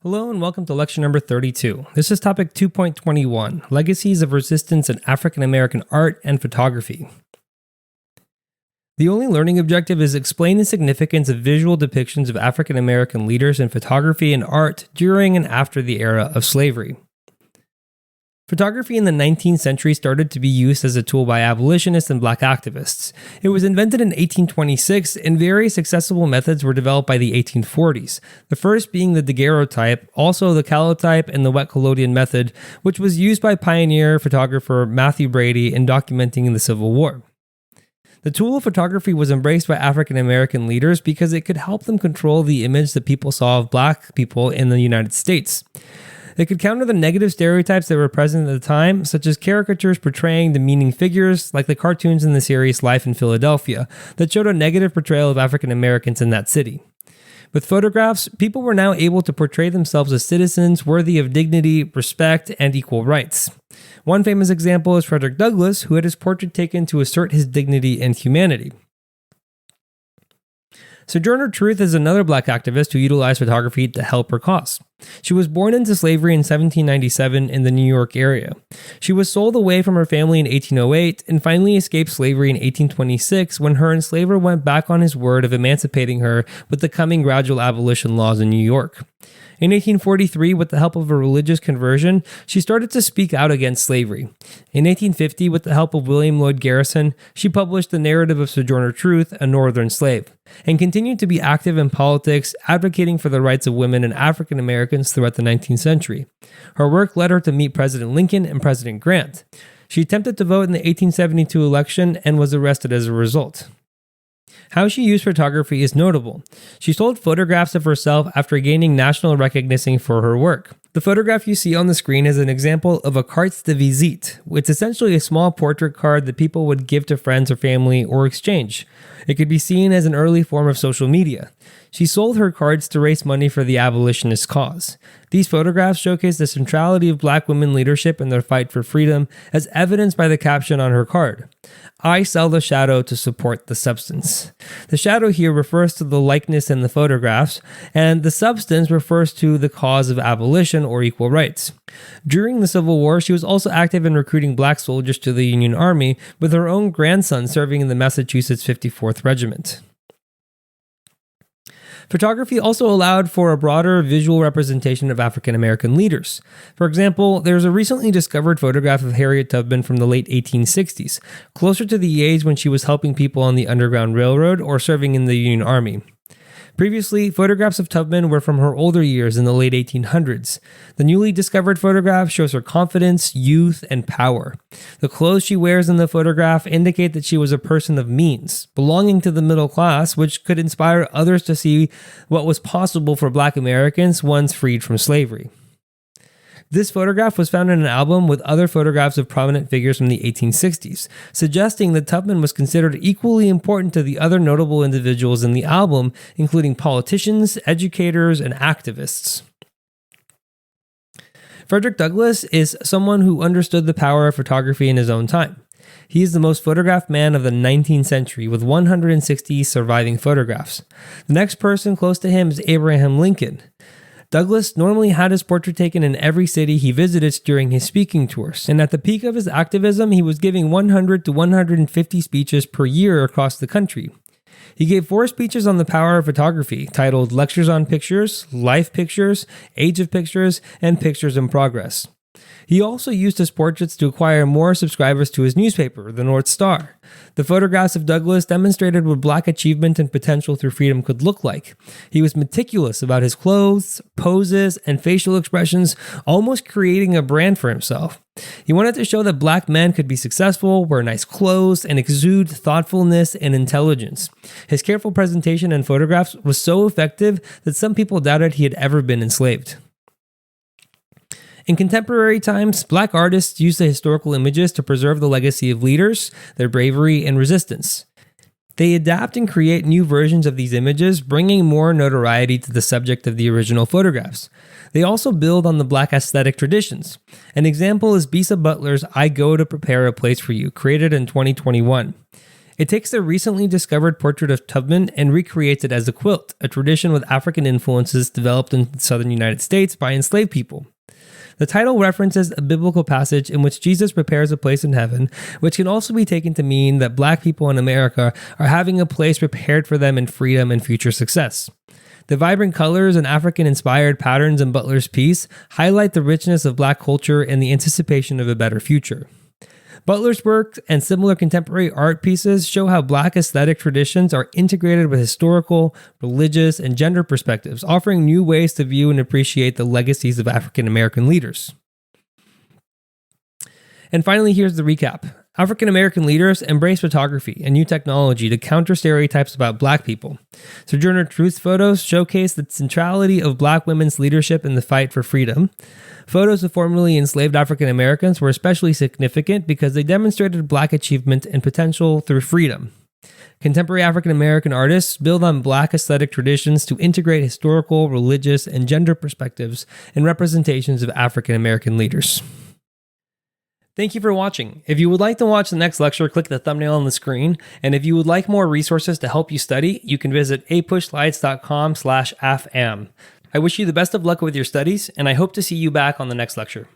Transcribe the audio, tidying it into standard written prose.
Hello and welcome to lecture number 32. This is topic 2.21, Legacies of Resistance in African American Art and Photography. The only learning objective is explain the significance of visual depictions of African American leaders in photography and art during and after the era of slavery. Photography in the 19th century started to be used as a tool by abolitionists and black activists. It was invented in 1826, and various accessible methods were developed by the 1840s, the first being the daguerreotype, also the calotype and the wet collodion method, which was used by pioneer photographer Matthew Brady in documenting the Civil War. The tool of photography was embraced by African American leaders because it could help them control the image that people saw of black people in the United States. It could counter the negative stereotypes that were present at the time, such as caricatures portraying demeaning figures, like the cartoons in the series Life in Philadelphia, that showed a negative portrayal of African Americans in that city. With photographs, people were now able to portray themselves as citizens worthy of dignity, respect, and equal rights. One famous example is Frederick Douglass, who had his portrait taken to assert his dignity and humanity. Sojourner Truth is another black activist who utilized photography to help her cause. She was born into slavery in 1797 in the New York area. She was sold away from her family in 1808 and finally escaped slavery in 1826 when her enslaver went back on his word of emancipating her with the coming gradual abolition laws in New York. In 1843, with the help of a religious conversion, she started to speak out against slavery. In 1850, with the help of William Lloyd Garrison, she published The Narrative of Sojourner Truth, a Northern Slave, and continued to be active in politics, advocating for the rights of women and African Americans throughout the 19th century. Her work led her to meet President Lincoln and President Grant. She attempted to vote in the 1872 election and was arrested as a result. How she used photography is notable. She sold photographs of herself after gaining national recognition for her work. The photograph you see on the screen is an example of a carte de visite. It's essentially a small portrait card that people would give to friends or family or exchange. It could be seen as an early form of social media. She sold her cards to raise money for the abolitionist cause. These photographs showcase the centrality of black women leadership in their fight for freedom, as evidenced by the caption on her card. I sell the shadow to support the substance. The shadow here refers to the likeness in the photographs, and the substance refers to the cause of abolition or equal rights. During the Civil War, she was also active in recruiting black soldiers to the Union Army, with her own grandson serving in the Massachusetts 54th Regiment. Photography also allowed for a broader visual representation of African American leaders. For example, there's a recently discovered photograph of Harriet Tubman from the late 1860s, closer to the age when she was helping people on the Underground Railroad or serving in the Union Army. Previously, photographs of Tubman were from her older years in the late 1800s. The newly discovered photograph shows her confidence, youth, and power. The clothes she wears in the photograph indicate that she was a person of means, belonging to the middle class, which could inspire others to see what was possible for Black Americans once freed from slavery. This photograph was found in an album with other photographs of prominent figures from the 1860s, suggesting that Tubman was considered equally important to the other notable individuals in the album, including politicians, educators, and activists. Frederick Douglass is someone who understood the power of photography in his own time. He is the most photographed man of the 19th century, with 160 surviving photographs. The next person close to him is Abraham Lincoln. Douglass normally had his portrait taken in every city he visited during his speaking tours, and at the peak of his activism, he was giving 100 to 150 speeches per year across the country. He gave 4 speeches on the power of photography, titled Lectures on Pictures, Life Pictures, Age of Pictures, and Pictures in Progress. He also used his portraits to acquire more subscribers to his newspaper, the North Star. The photographs of Douglass demonstrated what black achievement and potential through freedom could look like. He was meticulous about his clothes, poses, and facial expressions, almost creating a brand for himself. He wanted to show that black men could be successful, wear nice clothes, and exude thoughtfulness and intelligence. His careful presentation and photographs was so effective that some people doubted he had ever been enslaved. In contemporary times, black artists use the historical images to preserve the legacy of leaders, their bravery, and resistance. They adapt and create new versions of these images, bringing more notoriety to the subject of the original photographs. They also build on the black aesthetic traditions. An example is Bisa Butler's I Go to Prepare a Place for You, created in 2021. It takes the recently discovered portrait of Tubman and recreates it as a quilt, a tradition with African influences developed in the southern United States by enslaved people. The title references a biblical passage in which Jesus prepares a place in heaven, which can also be taken to mean that Black people in America are having a place prepared for them in freedom and future success. The vibrant colors and African-inspired patterns in Butler's piece highlight the richness of Black culture and the anticipation of a better future. Butler's work and similar contemporary art pieces show how Black aesthetic traditions are integrated with historical, religious, and gender perspectives, offering new ways to view and appreciate the legacies of African American leaders. And finally, here's the recap. African American leaders embrace photography and new technology to counter stereotypes about Black people. Sojourner Truth's photos showcase the centrality of Black women's leadership in the fight for freedom. Photos of formerly enslaved African Americans were especially significant because they demonstrated Black achievement and potential through freedom. Contemporary African American artists build on Black aesthetic traditions to integrate historical, religious, and gender perspectives and representations of African American leaders. Thank you for watching. If you would like to watch the next lecture, click the thumbnail on the screen. And if you would like more resources to help you study, you can visit apushlights.com/afam. I wish you the best of luck with your studies, and I hope to see you back on the next lecture.